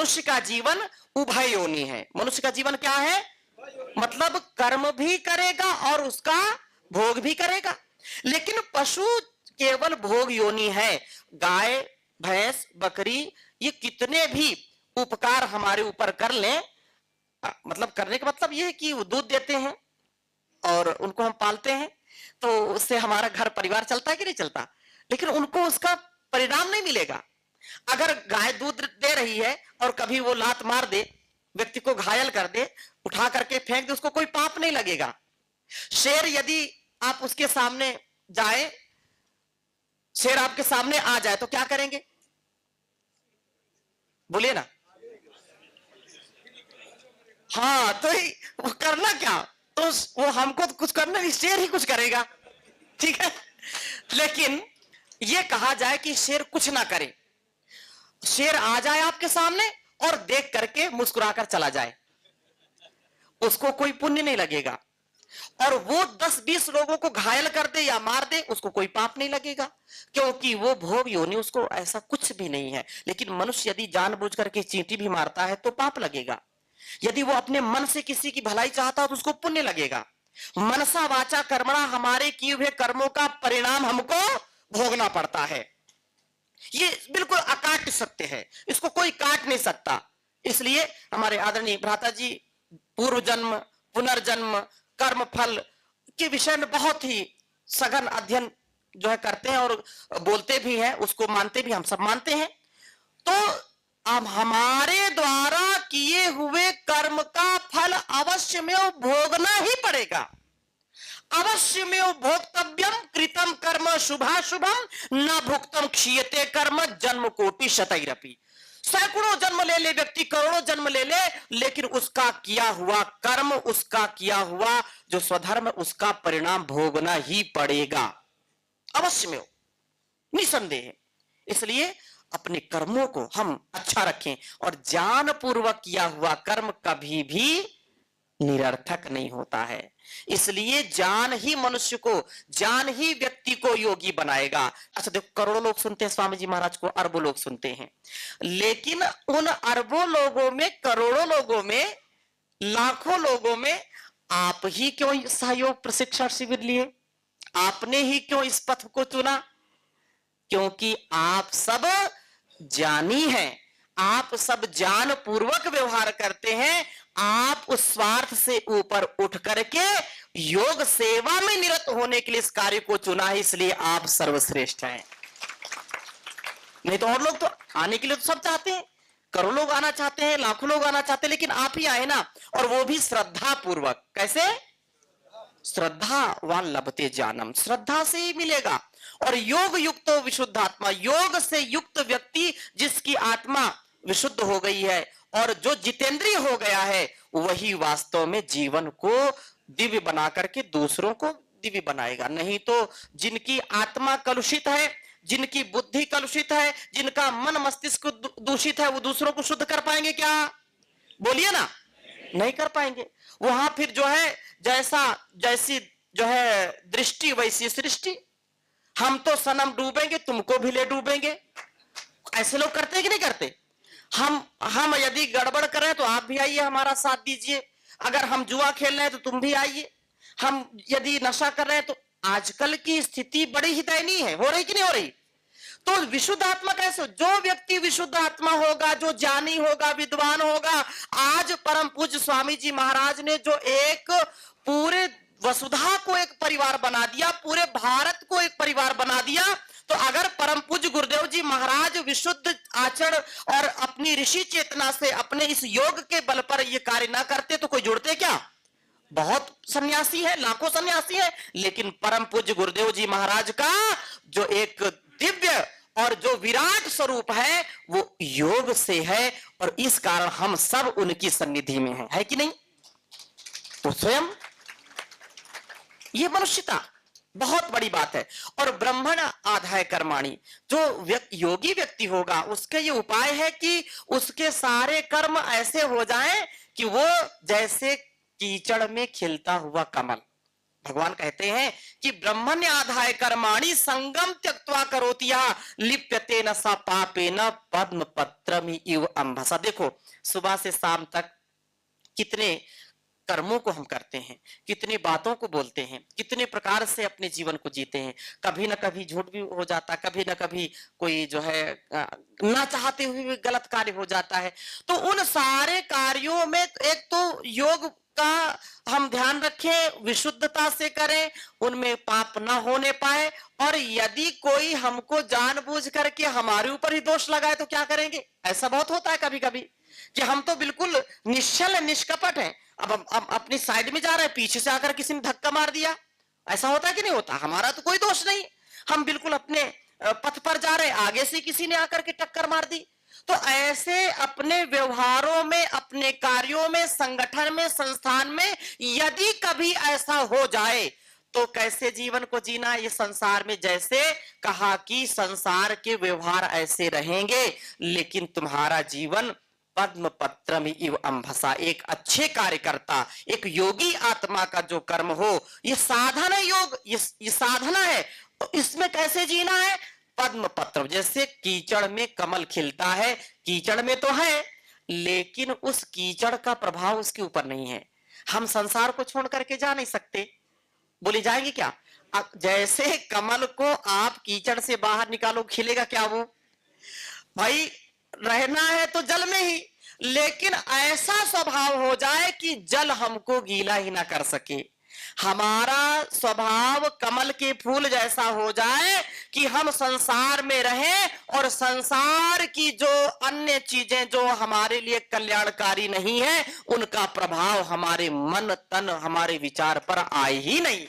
मनुष्य का जीवन उभय योनि है। मनुष्य का जीवन क्या है? मतलब कर्म भी करेगा और उसका भोग भी करेगा। लेकिन पशु केवल भोग योनि है। गाय, भैंस, बकरी, ये कितने भी उपकार हमारे ऊपर कर लें, मतलब करने का मतलब ये है कि वो दूध देते हैं और उनको हम पालते हैं, तो उससे हमारा घर परिवार चलता है कि नहीं चलता, लेकिन उनको उसका परिणाम नहीं मिलेगा। अगर गाय दूध दे रही है और कभी वो लात मार दे, व्यक्ति को घायल कर दे, उठा करके फेंक दे, उसको कोई पाप नहीं लगेगा। शेर यदि आप उसके सामने जाए, शेर आपके सामने आ जाए तो क्या करेंगे? बोलिए ना। हाँ, तो वो करना क्या, तो वो हमको तो कुछ करना नहीं, शेर ही कुछ करेगा, ठीक है। लेकिन ये कहा जाए कि शेर कुछ ना करे, शेर आ जाए आपके सामने और देख करके मुस्कुराकर चला जाए, उसको कोई पुण्य नहीं लगेगा। और वो 10-20 लोगों को घायल कर दे या मार दे, उसको कोई पाप नहीं लगेगा, क्योंकि वो भोग योनि, उसको ऐसा कुछ भी नहीं है। लेकिन मनुष्य यदि जानबूझ करके चींटी भी मारता है तो पाप लगेगा। यदि वो अपने मन से किसी की भलाई चाहता है तो उसको पुण्य लगेगा। मनसा वाचा कर्मणा, हमारे किए हुए कर्मों का परिणाम हमको भोगना पड़ता है। ये बिल्कुल अकाट्य सत्य है, इसको कोई काट नहीं सकता। इसलिए हमारे आदरणीय भ्राता जी पूर्व जन्म, पुनर्जन्म, कर्म फल के विषय में बहुत ही सघन अध्ययन जो है करते हैं और बोलते भी हैं, उसको मानते भी, हम सब मानते हैं। तो अब हमारे द्वारा किए हुए कर्म का फल अवश्य में भोगना ही पड़ेगा। अवश्य में भोक्तव्यम कृतम कर्म शुभाशुभम न भुक्तम क्षीयते कर्म जन्म कोटि शतैरपि। सैकड़ों जन्म ले ले व्यक्ति, करोड़ों जन्म ले ले, लेकिन उसका किया हुआ कर्म, उसका किया हुआ जो स्वधर्म, उसका परिणाम भोगना ही पड़ेगा, अवश्य में, निसंदेह। इसलिए अपने कर्मों को हम अच्छा रखें, और ज्ञान पूर्वक किया हुआ कर्म कभी भी निरर्थक नहीं होता है। इसलिए ज्ञान ही मनुष्य को, ज्ञान ही व्यक्ति को योगी बनाएगा। अच्छा देखो, करोड़ों लोग सुनते हैं स्वामी जी महाराज को, अरबों लोग सुनते हैं, लेकिन उन अरबों लोगों में, करोड़ों लोगों में, लाखों लोगों में आप ही क्यों सहयोग प्रशिक्षण शिविर लिए? आपने ही क्यों इस पथ को चुना? क्योंकि आप सब ज्ञानी हैं, आप सब ज्ञान पूर्वक व्यवहार करते हैं। आप उस स्वार्थ से ऊपर उठ करके योग सेवा में निरत होने के लिए इस कार्य को चुना है, इसलिए आप सर्वश्रेष्ठ हैं। नहीं तो और लोग तो आने के लिए तो सब चाहते हैं, करोड़ों लोग आना चाहते हैं, लाखों लोग आना चाहते हैं, लेकिन आप ही आए ना, और वो भी श्रद्धा पूर्वक। कैसे? श्रद्धा वान लभते ज्ञानम, श्रद्धा से ही मिलेगा। और योग युक्त विशुद्ध आत्मा, योग से युक्त व्यक्ति जिसकी आत्मा विशुद्ध हो गई है और जो जितेंद्रिय हो गया है, वही वास्तव में जीवन को दिव्य बना करके दूसरों को दिव्य बनाएगा। नहीं तो जिनकी आत्मा कलुषित है, जिनकी बुद्धि कलुषित है, जिनका मन मस्तिष्क दूषित है, वो दूसरों को शुद्ध कर पाएंगे क्या? बोलिए ना, नहीं कर पाएंगे। वहां फिर जो है जैसा, जैसी जो है दृष्टि वैसी सृष्टि। हम तो सनम डूबेंगे, तुमको भी ले डूबेंगे। ऐसे लोग करते हैं कि नहीं करते? हम यदि गड़बड़ करें तो आप भी आइए, हमारा साथ दीजिए। अगर हम जुआ खेल रहे हैं तो तुम भी आइए। हम यदि नशा कर रहे हैं तो आजकल की स्थिति बड़ी ही दयनीय है, हो रही कि नहीं हो रही? तो विशुद्ध आत्मा कैसे? जो व्यक्ति विशुद्ध आत्मा होगा, जो ज्ञानी होगा, विद्वान होगा। आज परम पूज्य स्वामी जी महाराज ने जो एक पूरे वसुधा को एक परिवार बना दिया, पूरे भारत को एक परिवार बना दिया, तो अगर परम पूज्य गुरुदेव जी महाराज विशुद्ध आचरण और अपनी ऋषि चेतना से अपने इस योग के बल पर ये कार्य ना करते तो कोई जुड़ते क्या? बहुत सन्यासी है, लाखों सन्यासी है, लेकिन परम पूज्य गुरुदेव जी महाराज का जो एक दिव्य और जो विराट स्वरूप है वो योग से है, और इस कारण हम सब उनकी सन्निधि में है कि नहीं? तो स्वयं ये मनुष्यता बहुत बड़ी बात है। और ब्रह्मण आधाय कर्माणि, जो योगी व्यक्ति होगा उसके ये उपाय है कि उसके सारे कर्म ऐसे हो जाएं कि वो जैसे कीचड़ में खिलता हुआ कमल। भगवान कहते हैं कि ब्रह्मण्य आधाय कर्माणि संगम त्यक्त्वा करोति यः लिप्यते न सा पापेन पद्म पत्रम इव अंभसा। देखो सुबह से शाम तक कितने कर्मों को हम करते हैं, कितनी बातों को बोलते हैं, कितने प्रकार से अपने जीवन को जीते हैं। कभी ना कभी झूठ भी हो जाता है, कभी ना कभी कोई जो है ना चाहते हुए भी गलत कार्य हो जाता है। तो उन सारे कार्यों में एक तो योग का हम ध्यान रखें, विशुद्धता से करें, उनमें पाप ना होने पाए। और यदि कोई हमको जानबूझ करके हमारे ऊपर ही दोष लगाए तो क्या करेंगे? ऐसा बहुत होता है कभी कभी कि हम तो बिल्कुल निश्चल निष्कपट हैं, अब अपनी साइड में जा रहे हैं, पीछे से आकर किसी ने धक्का मार दिया। ऐसा होता है कि नहीं होता? हमारा तो कोई दोष नहीं, हम बिल्कुल अपने पथ पर जा रहे, आगे से किसी ने आकर के टक्कर मार दी। तो ऐसे अपने व्यवहारों में, अपने कार्यों में, संगठन में, संस्थान में यदि कभी ऐसा हो जाए तो कैसे जीवन को जीना? ये संसार में जैसे कहा कि संसार के व्यवहार ऐसे रहेंगे, लेकिन तुम्हारा जीवन पद्म पत्रम इव अंभसा। एक अच्छे कार्यकर्ता, एक योगी आत्मा का जो कर्म हो, ये साधन है, योग ये साधना है। तो इसमें कैसे जीना है? पद्म पत्र, जैसे कीचड़ में कमल खिलता है, कीचड़ में तो है लेकिन उस कीचड़ का प्रभाव उसके ऊपर नहीं है। हम संसार को छोड़ करके जा नहीं सकते। बोली जाएगी क्या? जैसे कमल को आप कीचड़ से बाहर निकालो, खिलेगा क्या वो? भाई रहना है तो जल में ही, लेकिन ऐसा स्वभाव हो जाए कि जल हमको गीला ही ना कर सके। हमारा स्वभाव कमल के फूल जैसा हो जाए कि हम संसार में रहें और संसार की जो अन्य चीजें जो हमारे लिए कल्याणकारी नहीं है, उनका प्रभाव हमारे मन तन हमारे विचार पर आए ही नहीं।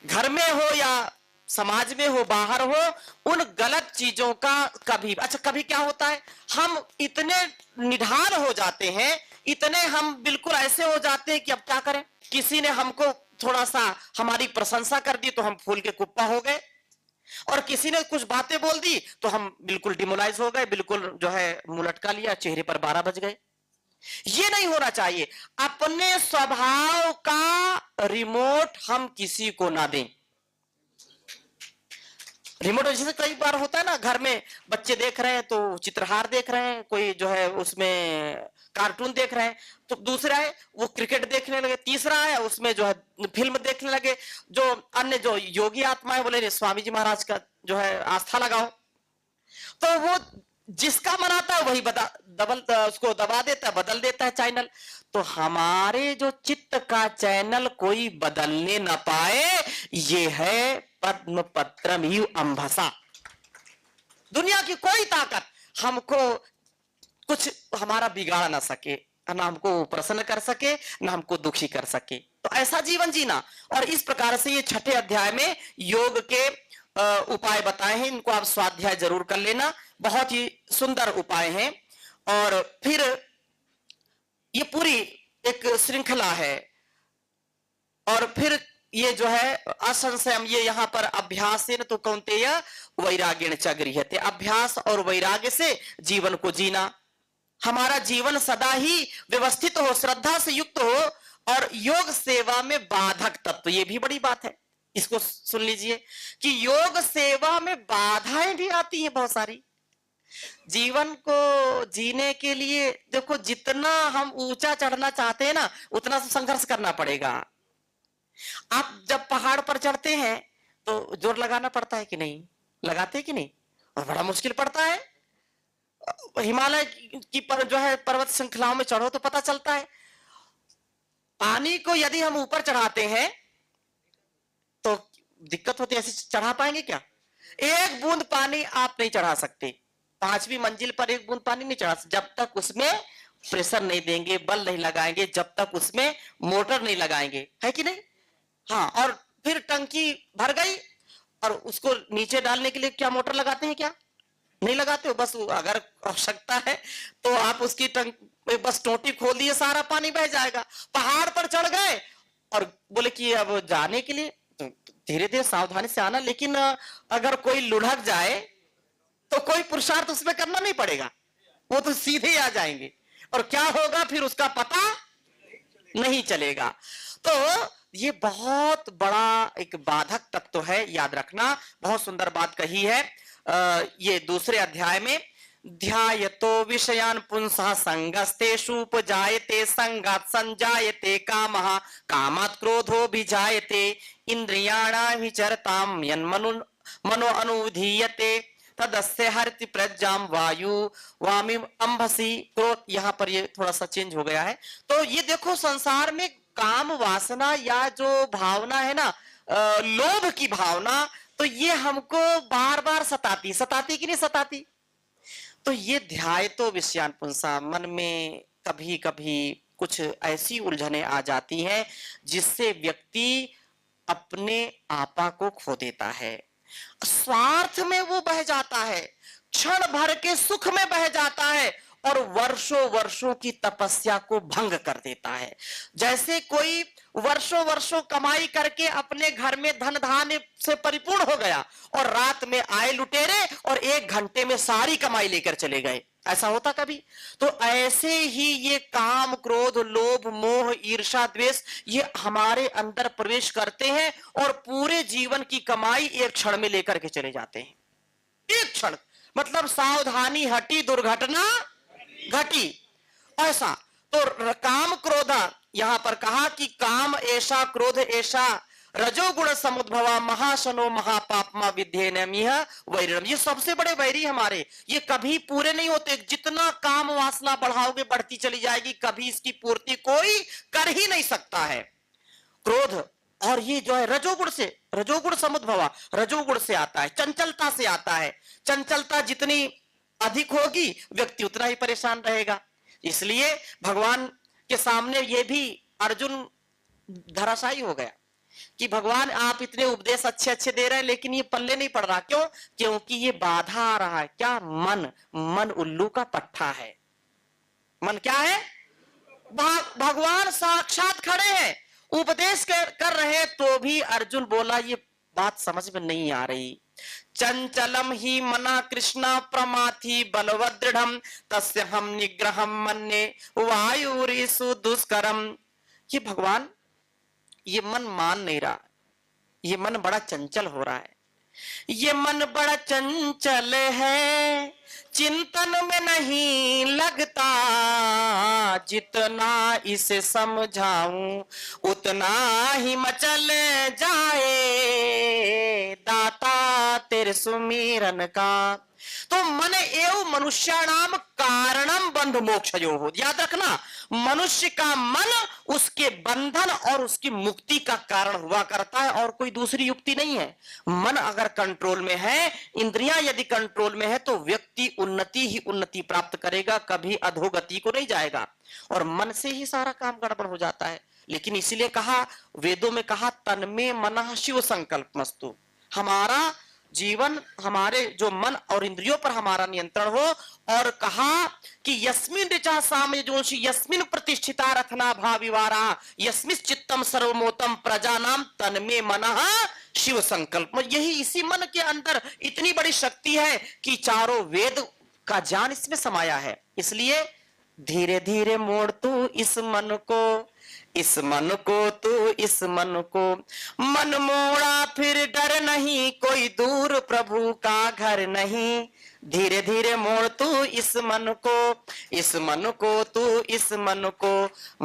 घर में हो या समाज में हो, बाहर हो, उन गलत चीजों का कभी क्या होता है, हम इतने निढाल हो जाते हैं, इतने हम बिल्कुल ऐसे हो जाते हैं कि अब क्या करें। किसी ने हमको थोड़ा सा हमारी प्रशंसा कर दी तो हम फूल के कुप्पा हो गए, और किसी ने कुछ बातें बोल दी तो हम बिल्कुल डिमोलाइज हो गए, बिल्कुल जो है मुंह लटका लिया, चेहरे पर 12 बज गए। ये नहीं होना चाहिए। अपने स्वभाव का रिमोट हम किसी को ना दें। रिमोट जैसे कई बार होता है ना, घर में बच्चे देख रहे हैं तो चित्रहार देख रहे हैं, कोई जो है उसमें कार्टून देख रहे हैं, तो दूसरा है वो क्रिकेट देखने लगे, तीसरा है उसमें जो है फिल्म देखने लगे। जो अन्य जो योगी आत्मा है बोले स्वामी जी महाराज का जो है आस्था लगाओ, तो वो जिसका मन आता है वही उसको दबा देता है, बदल देता है चैनल। तो हमारे जो चित्त का चैनल कोई बदलने ना पाए, ये है पद्म पत्रम इव अंभसा। दुनिया की कोई ताकत हमको कुछ हमारा बिगाड़ ना सके, ना हमको प्रसन्न कर सके, ना हमको दुखी कर सके। तो ऐसा जीवन जीना। और इस प्रकार से ये 6ठे अध्याय में योग के उपाय बताए हैं, इनको आप स्वाध्याय जरूर कर लेना, बहुत ही सुंदर उपाय हैं। और फिर ये पूरी एक श्रृंखला है। और फिर ये जो है असंशयम, ये यहाँ पर अभ्यासेन तो कौन्तेय वैराग्येण च गृह्यते, अभ्यास और वैराग्य से जीवन को जीना। हमारा जीवन सदा ही व्यवस्थित हो, श्रद्धा से युक्त हो, और योग सेवा में बाधक तत्व, ये भी बड़ी बात है, इसको सुन लीजिए कि योग सेवा में बाधाएं भी आती हैं बहुत सारी। जीवन को जीने के लिए देखो, जितना हम ऊंचा चढ़ना चाहते हैं ना, उतना संघर्ष करना पड़ेगा। आप जब पहाड़ पर चढ़ते हैं तो जोर लगाना पड़ता है कि नहीं? लगाते हैं कि नहीं? और बड़ा मुश्किल पड़ता है। हिमालय की जो है पर्वत श्रृंखलाओं में चढ़ो तो पता चलता है। पानी को यदि हम ऊपर चढ़ाते हैं तो दिक्कत होती है, ऐसे चढ़ा पाएंगे क्या? एक बूंद पानी आप नहीं चढ़ा सकते, 5वीं मंजिल पर एक बूंद पानी नहीं चढ़ा सकते जब तक उसमें प्रेशर नहीं देंगे, बल नहीं लगाएंगे, जब तक उसमें मोटर नहीं लगाएंगे, है कि नहीं? हाँ। और फिर टंकी भर गई और उसको नीचे डालने के लिए क्या मोटर लगाते हैं क्या? नहीं लगाते हो। बस अगर आवश्यकता है तो आप उसकी बस टोटी खोल दिए, सारा पानी बह जाएगा। पहाड़ पर चढ़ गए और बोले कि अब जाने के लिए धीरे धीरे सावधानी से आना, लेकिन अगर कोई लुढ़क जाए तो कोई पुरुषार्थ उसमें करना नहीं पड़ेगा, वो तो सीधे ही आ जाएंगे। और क्या होगा फिर उसका पता नहीं चलेगा। तो ये बहुत बड़ा एक बाधक तत्व है, याद रखना। बहुत सुंदर बात कही है ये दूसरे अध्याय में। ध्यायतो विषयान पुंसः संगस्तेषु उपजायते संगात् संजायते कामः कामात् क्रोधो विजायते इंद्रियाणां विचरतां यन्मनु मनो अनुधीयते तदस्य हरति प्रज्ञाम वायु वामी अंभसी। तो यहाँ पर ये थोड़ा सा चेंज हो गया है। तो ये देखो, संसार में काम वासना या जो भावना है ना, लोभ की भावना, तो ये हमको बार बार सताती कि नहीं सताती। तो ये ध्याय तो विषयान पुंसा, मन में कभी कभी कुछ ऐसी उलझने आ जाती हैं जिससे व्यक्ति अपने आपा को खो देता है, स्वार्थ में वो बह जाता है, क्षण भर के सुख में बह जाता है और वर्षों वर्षों की तपस्या को भंग कर देता है। जैसे कोई वर्षों वर्षों कमाई करके अपने घर में धन धान्य से परिपूर्ण हो गया और रात में आए लुटेरे और 1 घंटे में सारी कमाई लेकर चले गए। ऐसा होता कभी? तो ऐसे ही ये काम, क्रोध, लोभ, मोह, ईर्ष्या, द्वेष, ये हमारे अंदर प्रवेश करते हैं और पूरे जीवन की कमाई एक क्षण में लेकर के चले जाते हैं। एक क्षण, मतलब सावधानी हटी दुर्घटना घटी, ऐसा। तो काम क्रोध, यहां पर कहा कि काम ऐसा, क्रोध ऐसा, रजोगुण समुद्भवा महाशनो महापापमा विद्येनमिह वैरिणम। ये सबसे बड़े वैरी हमारे, ये कभी पूरे नहीं होते। जितना काम वासना बढ़ाओगे बढ़ती चली जाएगी, कभी इसकी पूर्ति कोई कर ही नहीं सकता है। क्रोध, और ये जो है रजोगुण से, रजोगुण समुद्भवा, रजोगुण से आता है, चंचलता से आता है। चंचलता जितनी अधिक होगी व्यक्ति उतना ही परेशान रहेगा। इसलिए भगवान के सामने ये भी अर्जुन धराशायी हो गया कि भगवान आप इतने उपदेश अच्छे अच्छे दे रहे हैं लेकिन ये पल्ले नहीं पड़ रहा। क्यों? क्योंकि ये बाधा आ रहा है। क्या? मन उल्लू का पट्टा है। मन क्या है? भगवान साक्षात खड़े हैं, उपदेश कर रहे, तो भी अर्जुन बोला ये बात समझ में नहीं आ रही। चंचलम ही मना कृष्णा प्रमाथि बलवदृढ़ तस्य हम निग्रहम मन्ये वायुरीसु दुष्करम। ये भगवान, ये मन मान नहीं रहा, ये मन बड़ा चंचल हो रहा है, ये मन बड़ा चंचल है, चिंतन में नहीं लगता, जितना इसे समझाऊं उतना ही मचल जाए, दाता तेरे सुमिरन का। तो मन एवं मनुष्याणाम कारणम बंध मोक्षयो हो। याद रखना, मनुष्य का मन उसके बंधन और उसकी मुक्ति का कारण हुआ करता है और कोई दूसरी युक्ति नहीं है। मन अगर कंट्रोल में है, इंद्रियां यदि कंट्रोल में है, तो व्यक्ति उन्नति ही उन्नति प्राप्त करेगा, कभी अधोगति को नहीं जाएगा। और मन से ही सारा काम गड़बड़ हो जाता है। लेकिन इसीलिए कहा, वेदों में कहा, तन्मे मनः शिव संकल्पमस्तु। हमारा जीवन, हमारे जो मन और इंद्रियों पर हमारा नियंत्रण हो। और कहा कि यस्मिन ऋचा सामयोषि यस्मिन प्रतिष्ठिता रथना भाविवारा यस्मिन चित्तम सर्वमोतम प्रजानाम तन्मे मनः शिव संकल्प। यही, इसी मन के अंदर इतनी बड़ी शक्ति है कि चारों वेद का ज्ञान इसमें समाया है। इसलिए धीरे धीरे मोड़ तू इस मन को, इस मन को तू, इस मन को, मन मोड़ा फिर डर नहीं, कोई दूर प्रभु का घर नहीं। धीरे धीरे मोड़ तू इस मन को, इस मन को तू, इस मन को,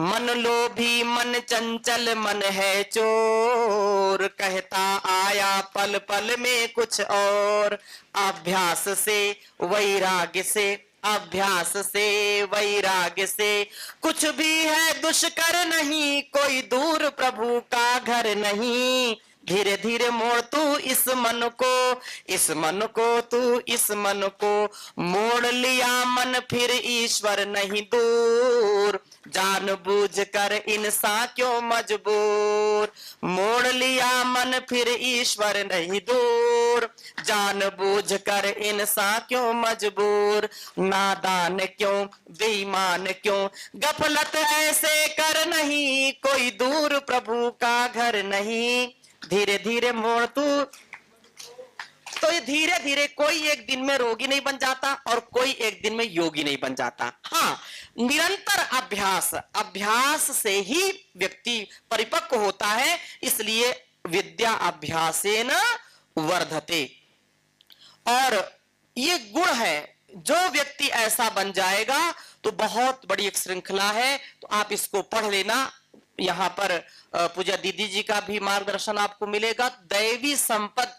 मन लोभी मन चंचल मन है चोर, कहता आया पल पल में कुछ और। अभ्यास से वैराग्य से, अभ्यास से वैराग्य से, कुछ भी है दुष्कर नहीं, कोई दूर प्रभु का घर नहीं। धीरे धीरे मोड़ तू इस मन को, इस मन को तू, इस मन को, मोड़ लिया मन फिर ईश्वर नहीं दूर, जानबूझ कर इंसान क्यों मजबूर। मोड़ लिया मन फिर ईश्वर नहीं दूर, जानबूझ कर इंसान क्यों मजबूर। नादान क्यों, बेईमान क्यों, गफलत ऐसे कर नहीं, कोई दूर प्रभु का घर नहीं। धीरे धीरे मोड़ तू, तो ये धीरे धीरे कोई एक दिन में रोगी नहीं बन जाता और कोई एक दिन में योगी नहीं बन जाता। हाँ, निरंतर अभ्यास, अभ्यास से ही व्यक्ति परिपक्व होता है। इसलिए विद्या अभ्यासेन वर्धते। और ये गुण है, जो व्यक्ति ऐसा बन जाएगा तो बहुत बड़ी एक श्रृंखला है। तो आप इसको पढ़ लेना। यहाँ पर पूजा दीदी जी का भी मार्गदर्शन आपको मिलेगा। दैवी संपद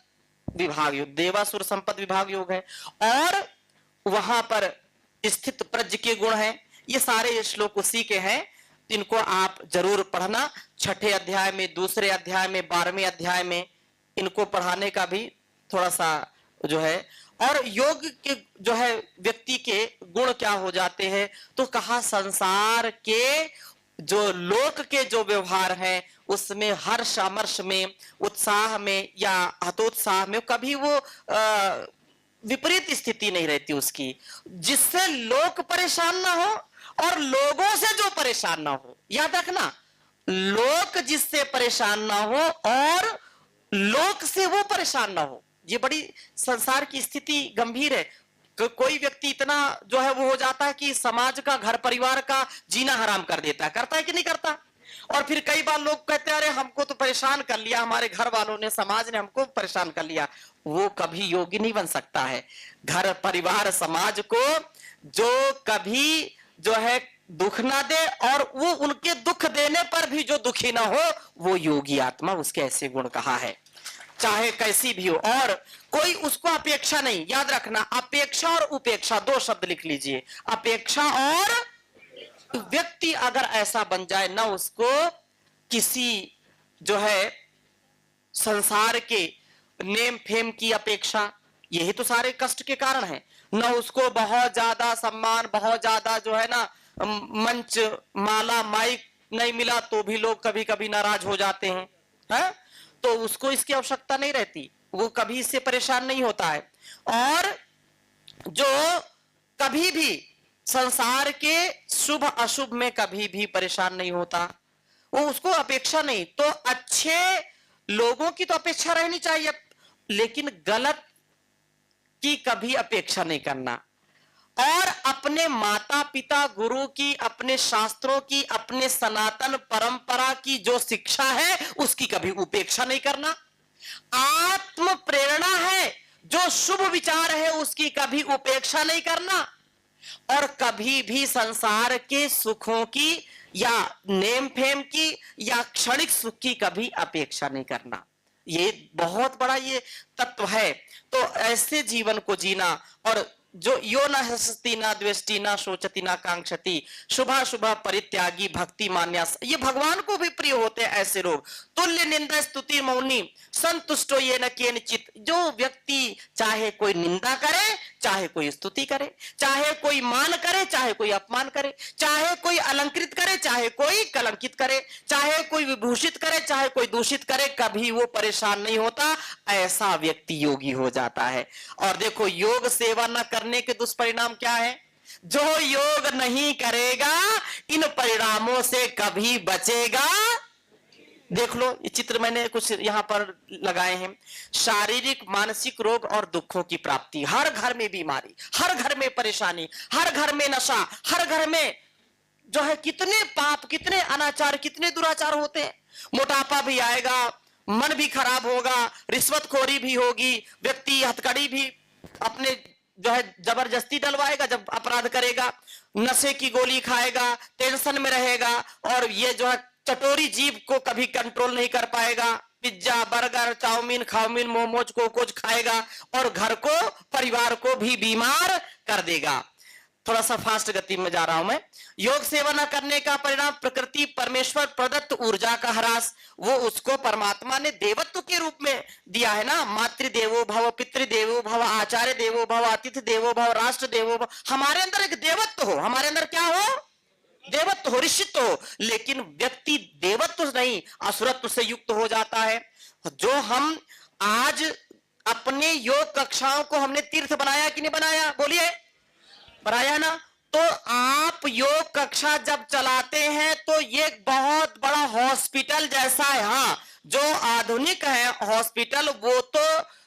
विभाग योग, देवासुर संपद विभाग योग है, और वहां पर स्थित प्रज्ञ के गुण हैं। ये सारे श्लोक उसी के हैं, इनको आप जरूर पढ़ना। छठे अध्याय में, दूसरे अध्याय में, 12वें अध्याय में इनको पढ़ाने का भी थोड़ा सा जो है। और योग के जो है व्यक्ति के गुण क्या हो जाते हैं, तो कहा संसार के जो लोक के जो व्यवहार हैं उसमें हर्ष अमर्ष में, उत्साह में या हतोत्साह में कभी वो विपरीत स्थिति नहीं रहती उसकी, जिससे लोग परेशान ना हो और लोगों से जो परेशान ना हो। याद रखना, लोग जिससे परेशान ना हो और लोक से वो परेशान ना हो। ये बड़ी संसार की स्थिति गंभीर है। कोई व्यक्ति इतना जो है वो हो जाता है कि समाज का, घर परिवार का जीना हराम कर देता है। करता है कि नहीं करता? और फिर कई बार लोग कहते हैं अरे हमको तो परेशान कर लिया, हमारे घर वालों ने, समाज ने हमको परेशान कर लिया। वो कभी योगी नहीं बन सकता है। घर परिवार समाज को जो कभी जो है दुख ना दे और वो उनके दुख देने पर भी जो दुखी ना हो, वो योगी आत्मा, उसके ऐसे गुण कहा है, चाहे कैसी भी हो। और कोई उसको अपेक्षा नहीं। याद रखना, अपेक्षा और उपेक्षा, दो शब्द लिख लीजिए। अपेक्षा और व्यक्ति अगर ऐसा बन जाए, ना उसको किसी जो है संसार के नेम फेम की अपेक्षा, यही तो सारे कष्ट के कारण है। न उसको बहुत ज्यादा सम्मान, बहुत ज्यादा जो है ना मंच, माला, माइक नहीं मिला तो भी लोग कभी कभी नाराज हो जाते हैं, है? तो उसको इसकी आवश्यकता नहीं रहती, वो कभी इससे परेशान नहीं होता है। और जो कभी भी संसार के शुभ अशुभ में कभी भी परेशान नहीं होता, वो उसको अपेक्षा नहीं। तो अच्छे लोगों की तो अपेक्षा रहनी चाहिए, लेकिन गलत की कभी अपेक्षा नहीं करना। और अपने माता पिता, गुरु की, अपने शास्त्रों की, अपने सनातन परंपरा की जो शिक्षा है उसकी कभी उपेक्षा नहीं करना। आत्म प्रेरणा है, जो शुभ विचार है उसकी कभी उपेक्षा नहीं करना। और कभी भी संसार के सुखों की या नेम फेम की या क्षणिक सुख की कभी अपेक्षा नहीं करना। ये बहुत बड़ा ये तत्व है। तो ऐसे जीवन को जीना, और जो यो न हसती न द्वेष्टि न शोचति न कांक्षति शुभा शुभा परित्यागी भक्ति मान्यास, ये भगवान को भी प्रिय होते हैं ऐसे लोग। तुल्य निंदा स्तुति मौनी संतुष्टो ये न केनचित, जो व्यक्ति चाहे कोई निंदा करे, चाहे कोई स्तुति करे, चाहे कोई मान करे, चाहे कोई अपमान करे, चाहे कोई अलंकृत करे, चाहे कोई कलंकित करे, चाहे कोई विभूषित करे, चाहे कोई दूषित करे, कभी वो परेशान नहीं होता। ऐसा व्यक्ति योगी हो जाता है। और देखो, योग सेवा न करने के दुष्परिणाम क्या है? जो योग नहीं करेगा इन परिणामों से कभी बचेगा। देख लो, ये चित्र मैंने कुछ यहां पर लगाए हैं। शारीरिक मानसिक रोग और दुखों की प्राप्ति, हर घर में बीमारी, हर घर में परेशानी, हर घर में नशा, हर घर में जो है कितने पाप, कितने अनाचार, कितने दुराचार होते हैं। मोटापा भी आएगा, मन भी खराब होगा, रिश्वतखोरी भी होगी, व्यक्ति हथकड़ी भी अपने जो है जबरदस्ती डलवाएगा जब अपराध करेगा, नशे की गोली खाएगा, टेंशन में रहेगा, और ये जो है चटोरी जीभ को कभी कंट्रोल नहीं कर पाएगा। पिज्जा, बर्गर, चाउमीन, खाउमीन, मोमोज, कोकोज खाएगा और घर को, परिवार को भी बीमार कर देगा। थोड़ा सा फास्ट गति में जा रहा हूं मैं। योग सेवा न करने का परिणाम प्रकृति परमेश्वर प्रदत्त ऊर्जा का ह्रास। वो उसको परमात्मा ने देवत्व के रूप में दिया है ना, मातृदेवो भव, पितृदेवो भव, आचार्य देवो भव, अतिथि देवो भव, राष्ट्र देवो भव। हमारे अंदर एक देवत्व हो, हमारे अंदर क्या हो? देवत्व हो, ऋषित्व हो। लेकिन व्यक्ति देवत्व नहीं, असुरत्व से युक्त हो जाता है। जो हम आज अपने योग कक्षाओं को हमने तीर्थ बनाया कि नहीं बनाया? बोलिए, बनाया ना। तो आप योग कक्षा जब चलाते हैं तो ये बहुत बड़ा हॉस्पिटल जैसा है। हाँ, जो आधुनिक है हॉस्पिटल, वो तो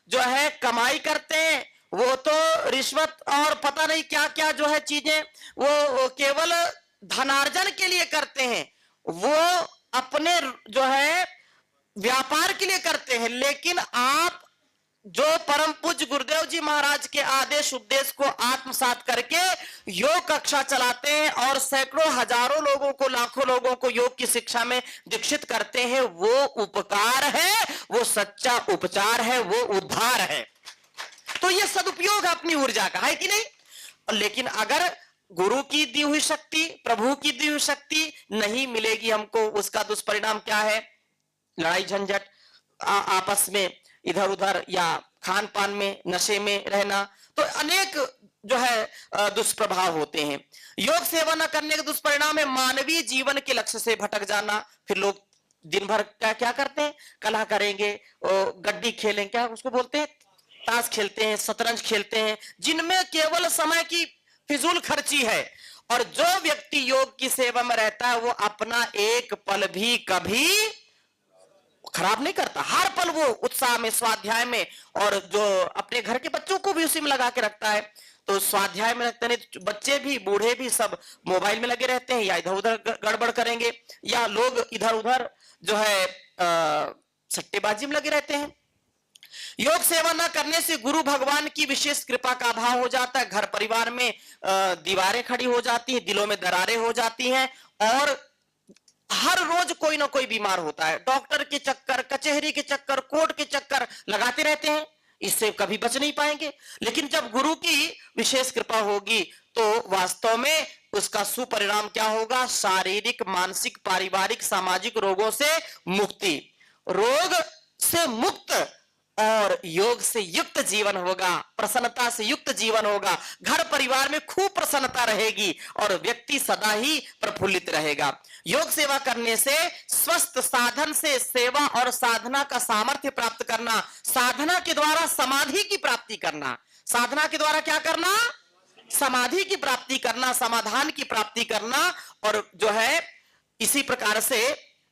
जो है कमाई करते हैं, वो तो रिश्वत और पता नहीं क्या क्या जो है चीजें वो केवल धनार्जन के लिए करते हैं, वो अपने जो है व्यापार के लिए करते हैं। लेकिन आप जो परम पूज्य गुरुदेव जी महाराज के आदेश उपदेश को आत्मसात करके योग कक्षा चलाते हैं और सैकड़ों हजारों लोगों को, लाखों लोगों को योग की शिक्षा में दीक्षित करते हैं, वो उपकार है, वो सच्चा उपचार है, वो उद्धार है। तो ये सदुपयोग है अपनी ऊर्जा का, है कि नहीं। लेकिन अगर गुरु की दी हुई शक्ति, प्रभु की दी हुई शक्ति नहीं मिलेगी हमको, उसका दुष्परिणाम क्या है? लड़ाई झंझट, आपस में इधर उधर, या खान पान में, नशे में रहना, तो अनेक जो है दुष्प्रभाव होते हैं। योग सेवा न करने का दुष्परिणाम है मानवीय जीवन के लक्ष्य से भटक जाना। फिर लोग दिन भर क्या क्या करते हैं? कलह करेंगे, गड्डी खेलेंगे, क्या उसको बोलते हैं, ताश खेलते हैं, शतरंज खेलते हैं, जिनमें केवल समय की फिजूल खर्ची है। और जो व्यक्ति योग की सेवा में रहता है वो अपना एक पल भी कभी खराब नहीं करता, हर पल वो उत्साह में, स्वाध्याय में, और जो अपने घर के बच्चों को भी उसी में लगा के रखता है। तो स्वाध्याय में रखते नहीं तो बच्चे भी, बूढ़े भी सब मोबाइल में लगे रहते हैं, या इधर उधर गड़बड़ करेंगे, या लोग इधर उधर जो है सट्टेबाजी में लगे रहते हैं। योग सेवा न करने से गुरु भगवान की विशेष कृपा का अभाव हो जाता है। घर परिवार में दीवारें खड़ी हो जाती हैं, दिलों में दरारें हो जाती हैं, और हर रोज कोई ना कोई बीमार होता है। डॉक्टर के चक्कर, कचहरी के चक्कर, कोर्ट के चक्कर लगाते रहते हैं, इससे कभी बच नहीं पाएंगे। लेकिन जब गुरु की विशेष कृपा होगी तो वास्तव में उसका सुपरिणाम क्या होगा? शारीरिक, मानसिक, पारिवारिक, सामाजिक रोगों से मुक्ति, रोग से मुक्त और योग से युक्त जीवन होगा, प्रसन्नता से युक्त जीवन होगा। घर परिवार में खूब प्रसन्नता रहेगी और व्यक्ति सदा ही प्रफुल्लित रहेगा। योग सेवा करने से स्वस्थ साधन से सेवा और साधना का सामर्थ्य प्राप्त करना, साधना के द्वारा समाधि की प्राप्ति करना, साधना के द्वारा क्या करना? समाधि की प्राप्ति करना, समाधान की प्राप्ति करना। और जो है इसी प्रकार से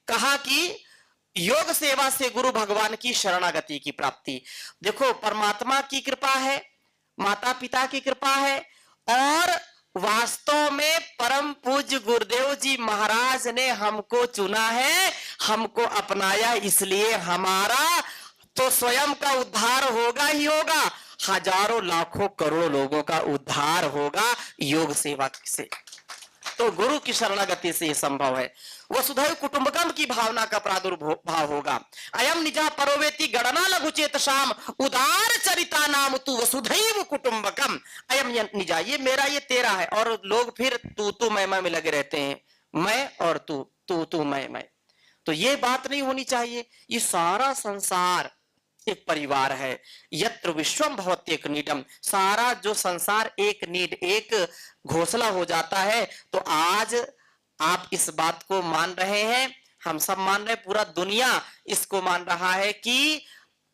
कहा कि योग सेवा से गुरु भगवान की शरणागति की प्राप्ति। देखो, परमात्मा की कृपा है, माता पिता की कृपा है, और वास्तव में परम पूज्य गुरुदेव जी महाराज ने हमको चुना है, हमको अपनाया, इसलिए हमारा तो स्वयं का उद्धार होगा ही होगा, हजारों लाखों करोड़ों लोगों का उद्धार होगा योग सेवा से। तो गुरु की शरणागति से यह संभव है। वसुधैव कुटुंबकम की भावना का प्रादुर्भाव होगा। अयम निजा परोवेति गणना लघुचेत शाम उदार चरिता नाम तू वसुधैव कुटुंबकम। अयम निजा, ये मेरा, ये तेरा है, और लोग फिर तू मैं में लगे रहते हैं, मैं और तू मैं। तो ये बात नहीं होनी चाहिए। ये सारा संसार एक परिवार है। यत्र विश्वम भवत्येक नीडम, सारा जो संसार एक नीड, एक घोंसला हो जाता है। तो आज आप इस बात को मान रहे हैं, हम सब मान रहे हैं, पूरा दुनिया इसको मान रहा है कि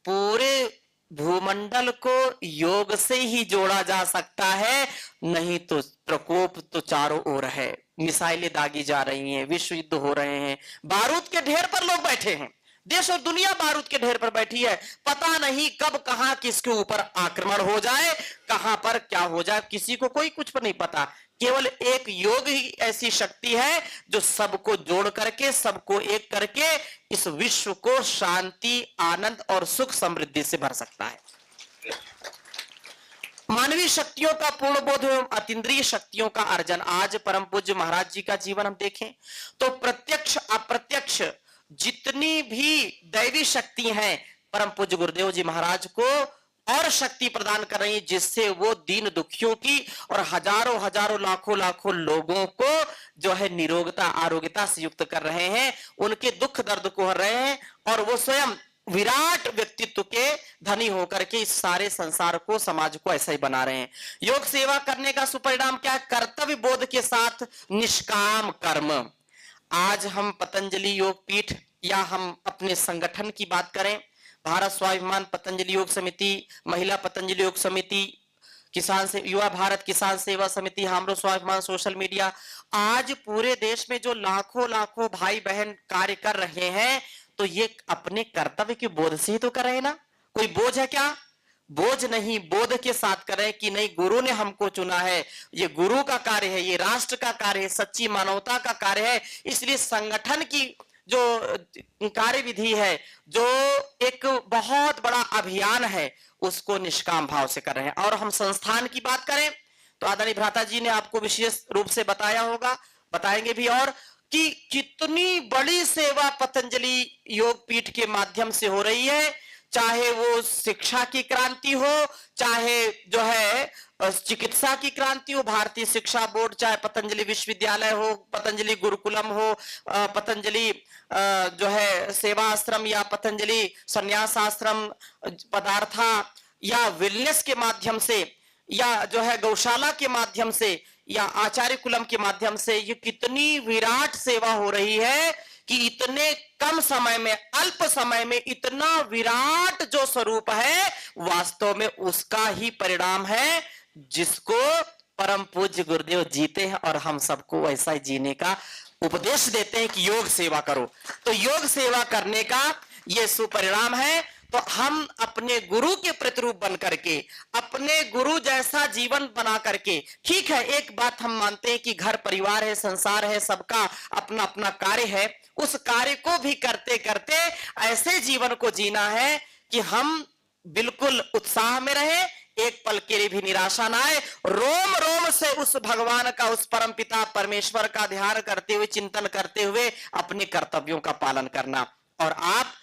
पूरे भूमंडल को योग से ही जोड़ा जा सकता है, नहीं तो प्रकोप तो चारों ओर है। मिसाइलें दागी जा रही हैं, विश्व युद्ध हो रहे हैं, बारूद के ढेर पर लोग बैठे हैं, देश और दुनिया बारूद के ढेर पर बैठी है। पता नहीं कब कहां किसके ऊपर आक्रमण हो जाए, कहां पर क्या हो जाए, किसी को कोई कुछ पर नहीं पता। केवल एक योग ही ऐसी शक्ति है जो सबको जोड़ करके, सबको एक करके इस विश्व को शांति, आनंद और सुख समृद्धि से भर सकता है। मानवीय शक्तियों का पूर्ण बोध एवं अतीन्द्रिय शक्तियों का अर्जन। आज परम पूज्य महाराज जी का जीवन हम देखें तो प्रत्यक्ष अप्रत्यक्ष जितनी भी दैवी शक्ति हैं, परम पूज्य गुरुदेव जी महाराज को और शक्ति प्रदान कर रही है, जिससे वो दीन दुखियों की और हजारों हजारों लाखों लाखों लोगों को जो है निरोगता, आरोग्यता से युक्त कर रहे हैं, उनके दुख दर्द को हर रहे हैं, और वो स्वयं विराट व्यक्तित्व के धनी होकर के इस सारे संसार को, समाज को ऐसा ही बना रहे हैं। योग सेवा करने का सुपरिणाम क्या है? कर्तव्य बोध के साथ निष्काम कर्म। आज हम पतंजलि योग पीठ या हम अपने संगठन की बात करें, भारत स्वाभिमान पतंजलि योग समिति, महिला पतंजलि योग समिति, किसान से युवा भारत किसान सेवा समिति, हमरो स्वाभिमान सोशल मीडिया, आज पूरे देश में जो लाखों लाखों भाई बहन कार्य कर रहे हैं, तो ये अपने कर्तव्य के बोध से ही तो कर रहे हैं ना। कोई बोझ है क्या? बोझ नहीं, बोध के साथ करें कि नहीं, गुरु ने हमको चुना है, ये गुरु का कार्य है, ये राष्ट्र का कार्य है, सच्ची मानवता का कार्य है। इसलिए संगठन की जो कार्य विधि है, जो एक बहुत बड़ा अभियान है, उसको निष्काम भाव से कर रहे हैं। और हम संस्थान की बात करें तो आदरणीय भ्राता जी ने आपको विशेष रूप से बताया होगा, बताएंगे भी, और कि कितनी बड़ी सेवा पतंजलि योग पीठ के माध्यम से हो रही है। चाहे वो शिक्षा की क्रांति हो, चाहे जो है चिकित्सा की क्रांति हो, भारतीय शिक्षा बोर्ड, चाहे पतंजलि विश्वविद्यालय हो, पतंजलि गुरुकुलम हो, पतंजलि जो है सेवा आश्रम या पतंजलि संन्यास आश्रम पदार्था या वेलनेस के माध्यम से, या जो है गौशाला के माध्यम से, या आचार्य कुलम के माध्यम से, ये कितनी विराट सेवा हो रही है कि इतने कम समय में, अल्प समय में इतना विराट जो स्वरूप है, वास्तव में उसका ही परिणाम है जिसको परम पूज्य गुरुदेव जीते हैं और हम सबको वैसा ही जीने का उपदेश देते हैं कि योग सेवा करो। तो योग सेवा करने का ये सुपरिणाम है। तो हम अपने गुरु के प्रतिरूप बन करके, अपने गुरु जैसा जीवन बना करके, ठीक है एक बात हम मानते हैं कि घर परिवार है, संसार है, सबका अपना अपना कार्य है, उस कार्य को भी करते करते ऐसे जीवन को जीना है कि हम बिल्कुल उत्साह में रहे, एक पल के लिए भी निराशा ना आए, रोम रोम से उस भगवान का, उस परम पिता परमेश्वर का ध्यान करते हुए, चिंतन करते हुए अपने कर्तव्यों का पालन करना। और आप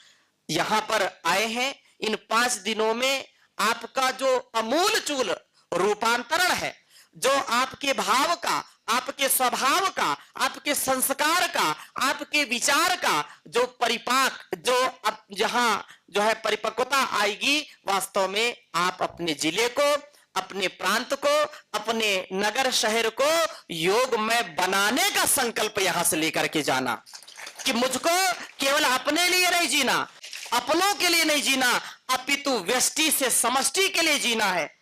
यहां पर आए हैं, इन 5 दिनों में आपका जो अमूल चूल रूपांतरण है, जो आपके भाव का, आपके स्वभाव का, आपके संस्कार का, आपके विचार का जो परिपाक, जो अब जहां जो है परिपक्वता आएगी, वास्तव में आप अपने जिले को, अपने प्रांत को, अपने नगर शहर को योग में बनाने का संकल्प यहां से लेकर के जाना कि मुझको केवल अपने लिए नहीं जीना, अपनों के लिए नहीं जीना, अपितु व्यष्टि से समष्टि के लिए जीना है।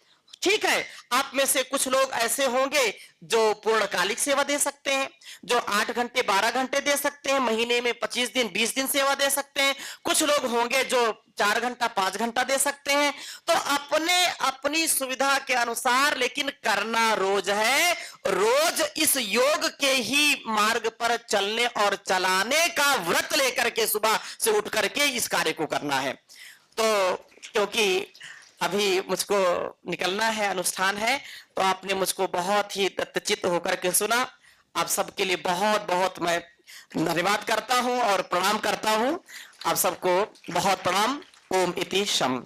ठीक है, आप में से कुछ लोग ऐसे होंगे जो पूर्णकालिक सेवा दे सकते हैं, जो 8 घंटे 12 घंटे दे सकते हैं, महीने में 25 दिन 20 दिन सेवा दे सकते हैं। कुछ लोग होंगे जो 4 घंटा 5 घंटा दे सकते हैं। तो अपने अपनी सुविधा के अनुसार, लेकिन करना रोज है, रोज इस योग के ही मार्ग पर चलने और चलाने का व्रत लेकर के सुबह से उठ करके इस कार्य को करना है। तो क्योंकि अभी मुझको निकलना है, अनुष्ठान है, तो आपने मुझको बहुत ही दत्तचित्त होकर के सुना। आप सबके लिए बहुत बहुत मैं धन्यवाद करता हूं और प्रणाम करता हूं। आप सबको बहुत प्रणाम। ओम इति शम।